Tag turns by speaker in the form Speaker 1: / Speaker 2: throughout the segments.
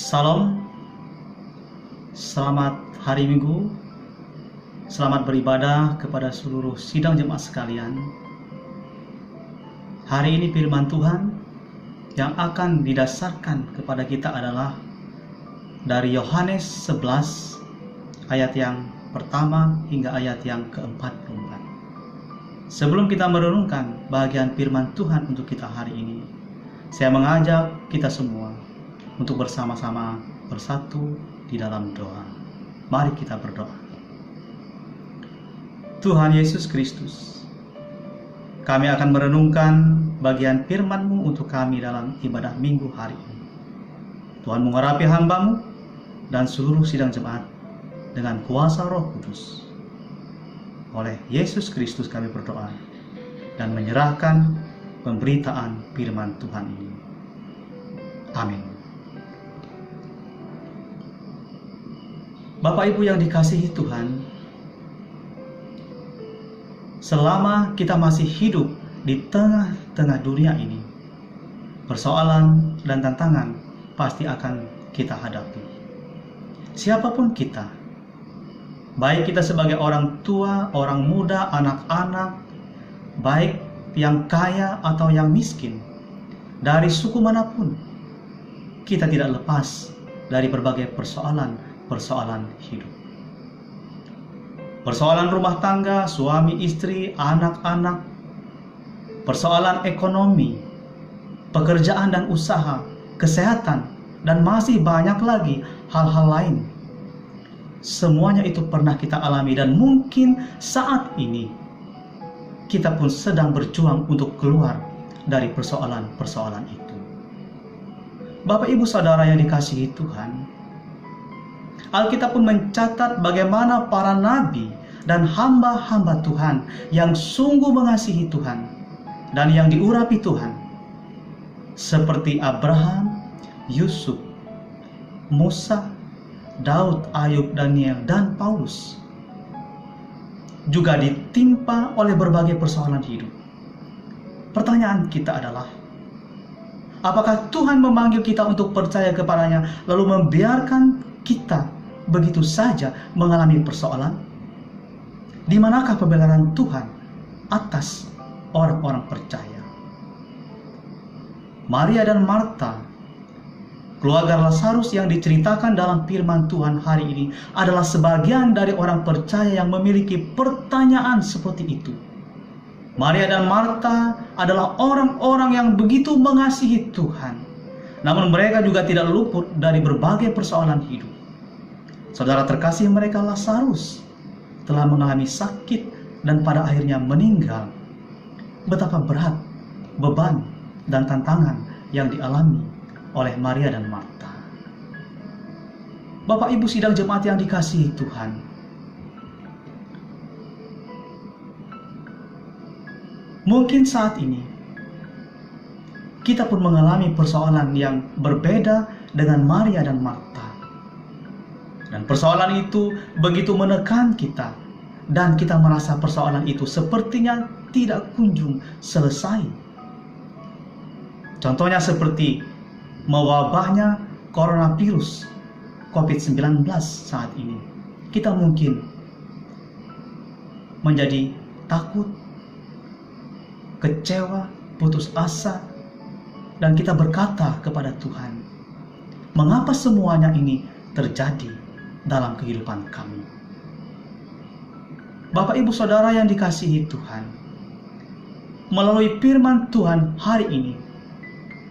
Speaker 1: Salam, selamat hari Minggu, selamat beribadah kepada seluruh sidang jemaat sekalian. Hari ini firman Tuhan yang akan didasarkan kepada kita adalah dari Yohanes 11 ayat yang pertama hingga ayat yang ke-44. Sebelum kita merenungkan bagian firman Tuhan untuk kita hari ini, saya mengajak kita semua untuk bersama-sama bersatu di dalam doa. Mari kita berdoa. Tuhan Yesus Kristus, kami akan merenungkan bagian firman-Mu untuk kami dalam ibadah minggu hari ini. Tuhan mengurapi hamba-Mu dan seluruh sidang jemaat dengan kuasa Roh Kudus. Oleh Yesus Kristus kami berdoa dan menyerahkan pemberitaan firman Tuhan ini. Amin. Bapak Ibu yang dikasihi Tuhan, selama kita masih hidup di tengah-tengah dunia ini, persoalan dan tantangan pasti akan kita hadapi. Siapapun kita, baik kita sebagai orang tua, orang muda, anak-anak, baik yang kaya atau yang miskin, dari suku manapun, kita tidak lepas dari berbagai persoalan hidup. Persoalan rumah tangga, suami istri, anak-anak, persoalan ekonomi, pekerjaan dan usaha, kesehatan, dan masih banyak lagi hal-hal lain. Semuanya itu pernah kita alami dan mungkin saat ini kita pun sedang berjuang untuk keluar dari persoalan-persoalan itu. Bapak Ibu Saudara yang dikasihi Tuhan, Alkitab pun mencatat bagaimana para nabi dan hamba-hamba Tuhan yang sungguh mengasihi Tuhan dan yang diurapi Tuhan, seperti Abraham, Yusuf, Musa, Daud, Ayub, Daniel, dan Paulus, juga ditimpa oleh berbagai persoalan hidup. Pertanyaan kita adalah, apakah Tuhan memanggil kita untuk percaya kepadanya lalu membiarkan kita begitu saja mengalami persoalan? Di manakah pembelaan Tuhan atas orang-orang percaya? Maria dan Marta, keluarga Lazarus yang diceritakan dalam firman Tuhan hari ini adalah sebagian dari orang percaya yang memiliki pertanyaan seperti itu. Maria dan Marta adalah orang-orang yang begitu mengasihi Tuhan, namun mereka juga tidak luput dari berbagai persoalan hidup. Saudara terkasih mereka, Lazarus, telah mengalami sakit dan pada akhirnya meninggal. Betapa berat beban dan tantangan yang dialami oleh Maria dan Marta. Bapak Ibu sidang jemaat yang dikasihi Tuhan, mungkin saat ini kita pun mengalami persoalan yang berbeda dengan Maria dan Marta. Dan persoalan itu begitu menekan kita, dan kita merasa persoalan itu sepertinya tidak kunjung selesai. Contohnya seperti mewabahnya coronavirus COVID-19 saat ini. Kita mungkin menjadi takut, kecewa, putus asa, dan kita berkata kepada Tuhan, mengapa semuanya ini terjadi dalam kehidupan kami? Bapak Ibu Saudara yang dikasihi Tuhan, melalui firman Tuhan hari ini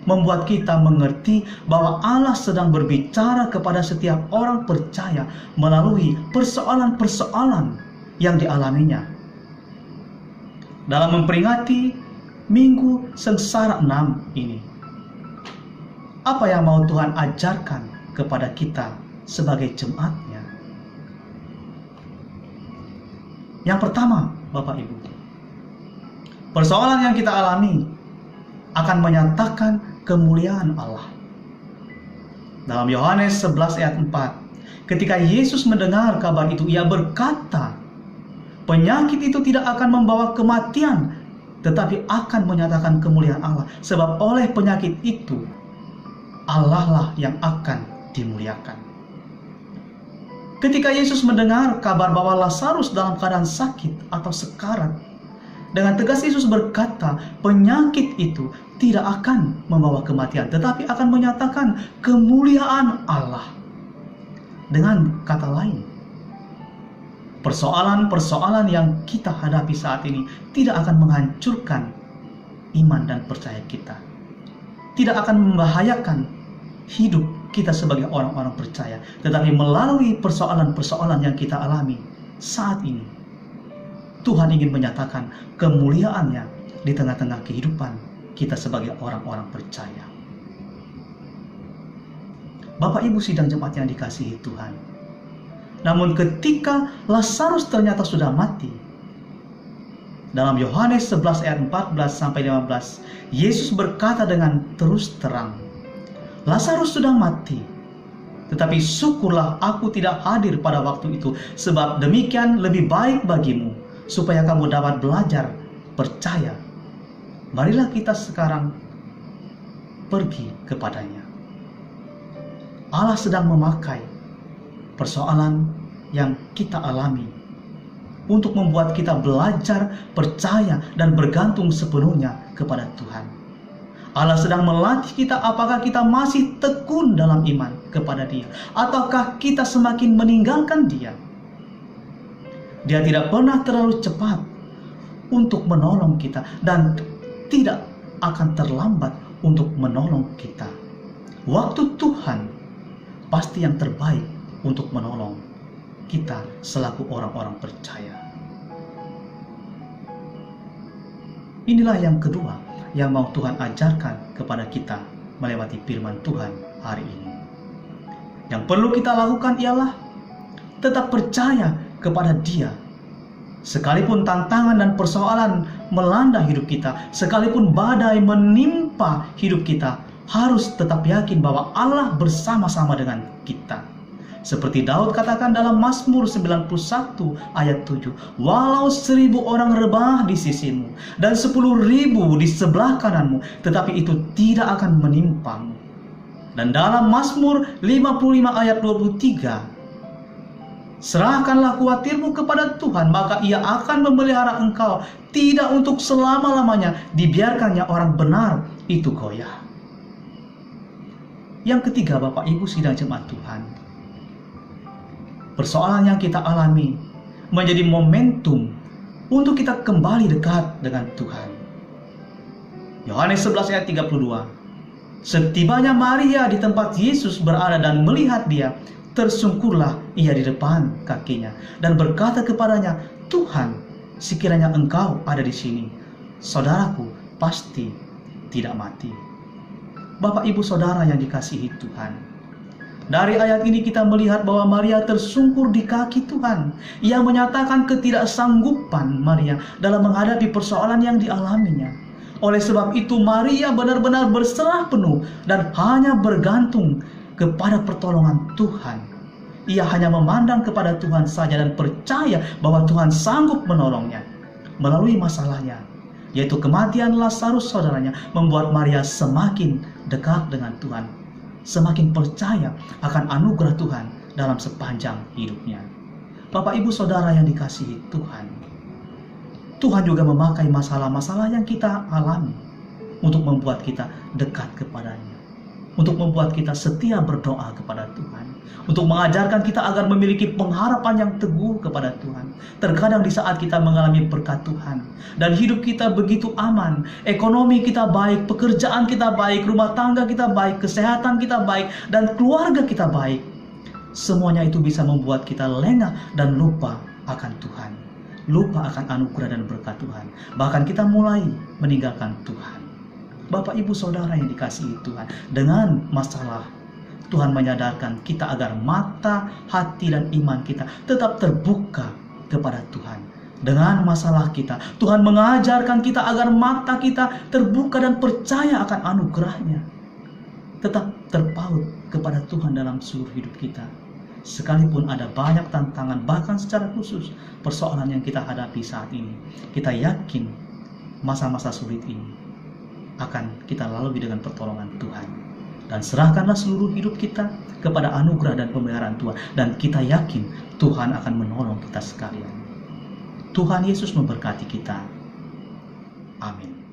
Speaker 1: membuat kita mengerti bahwa Allah sedang berbicara kepada setiap orang percaya melalui persoalan-persoalan yang dialaminya. Dalam memperingati Minggu Sengsara 6 ini, apa yang mau Tuhan ajarkan kepada kita sebagai jemaatnya? Yang pertama, Bapak Ibu, persoalan yang kita alami akan menyatakan kemuliaan Allah. Dalam Yohanes 11 ayat 4, ketika Yesus mendengar kabar itu, ia berkata, penyakit itu tidak akan membawa kematian, tetapi akan menyatakan kemuliaan Allah. Sebab oleh penyakit itu, Allah lah yang akan dimuliakan. Ketika Yesus mendengar kabar bahwa Lazarus dalam keadaan sakit atau sekarat, dengan tegas Yesus berkata, penyakit itu tidak akan membawa kematian, tetapi akan menyatakan kemuliaan Allah. Dengan kata lain, persoalan-persoalan yang kita hadapi saat ini tidak akan menghancurkan iman dan percaya kita. Tidak akan membahayakan hidup kita sebagai orang-orang percaya. Tetapi melalui persoalan-persoalan yang kita alami saat ini, Tuhan ingin menyatakan kemuliaannya di tengah-tengah kehidupan kita sebagai orang-orang percaya. Bapak Ibu sidang jemaat yang dikasihi Tuhan, namun ketika Lazarus ternyata sudah mati, dalam Yohanes 11 ayat 14 sampai 15, Yesus berkata dengan terus terang, Lazarus sudah mati, tetapi syukurlah aku tidak hadir pada waktu itu, sebab demikian lebih baik bagimu, supaya kamu dapat belajar percaya. Marilah kita sekarang pergi kepadanya. Allah sedang memakai persoalan yang kita alami untuk membuat kita belajar percaya dan bergantung sepenuhnya kepada Tuhan. Allah sedang melatih kita apakah kita masih tekun dalam iman kepada Dia, ataukah kita semakin meninggalkan Dia. Dia tidak pernah terlalu cepat untuk menolong kita dan tidak akan terlambat untuk menolong kita. Waktu Tuhan pasti yang terbaik untuk menolong kita selaku orang-orang percaya. Inilah yang kedua yang mau Tuhan ajarkan kepada kita melewati firman Tuhan hari ini. Yang perlu kita lakukan ialah tetap percaya kepada Dia. Sekalipun tantangan dan persoalan melanda hidup kita, sekalipun badai menimpa hidup kita, harus tetap yakin bahwa Allah bersama-sama dengan kita. Seperti Daud katakan dalam Mazmur 91 ayat 7, walau 1000 orang rebah di sisimu dan 10.000 di sebelah kananmu, tetapi itu tidak akan menimpamu. Dan dalam Mazmur 55 ayat 23, serahkanlah khawatirmu kepada Tuhan, maka Ia akan memelihara engkau, tidak untuk selama-lamanya dibiarkannya orang benar itu goyah. Yang ketiga, Bapak Ibu sidang jemaat Tuhan, persoalan yang kita alami menjadi momentum untuk kita kembali dekat dengan Tuhan. Yohanes 11 ayat 32, setibanya Maria di tempat Yesus berada dan melihat Dia, tersungkurlah ia di depan kakinya dan berkata kepadanya, Tuhan, sekiranya Engkau ada di sini, saudaraku pasti tidak mati. Bapak Ibu Saudara yang dikasihi Tuhan, dari ayat ini kita melihat bahwa Maria tersungkur di kaki Tuhan. Ia menyatakan ketidaksanggupan Maria dalam menghadapi persoalan yang dialaminya. Oleh sebab itu Maria benar-benar berserah penuh dan hanya bergantung kepada pertolongan Tuhan. Ia hanya memandang kepada Tuhan saja dan percaya bahwa Tuhan sanggup menolongnya. Melalui masalahnya, yaitu kematian Lazarus saudaranya, membuat Maria semakin dekat dengan Tuhan, semakin percaya akan anugerah Tuhan dalam sepanjang hidupnya. Bapak Ibu Saudara yang dikasihi Tuhan, Tuhan juga memakai masalah-masalah yang kita alami untuk membuat kita dekat kepadanya, untuk membuat kita setia berdoa kepada Tuhan, untuk mengajarkan kita agar memiliki pengharapan yang teguh kepada Tuhan. Terkadang di saat kita mengalami berkat Tuhan dan hidup kita begitu aman, ekonomi kita baik, pekerjaan kita baik, rumah tangga kita baik, kesehatan kita baik, dan keluarga kita baik, semuanya itu bisa membuat kita lengah dan lupa akan Tuhan, lupa akan anugerah dan berkat Tuhan. Bahkan kita mulai meninggalkan Tuhan. Bapak Ibu Saudara yang dikasihi Tuhan, dengan masalah Tuhan menyadarkan kita agar mata, hati, dan iman kita tetap terbuka kepada Tuhan. Dengan masalah kita, Tuhan mengajarkan kita agar mata kita terbuka dan percaya akan anugerahnya. Tetap terpaut kepada Tuhan dalam seluruh hidup kita. Sekalipun ada banyak tantangan, bahkan secara khusus persoalan yang kita hadapi saat ini, kita yakin masa-masa sulit ini akan kita lalui dengan pertolongan Tuhan. Dan serahkanlah seluruh hidup kita kepada anugerah dan pemeliharaan Tuhan. Dan kita yakin Tuhan akan menolong kita sekalian. Tuhan Yesus memberkati kita. Amin.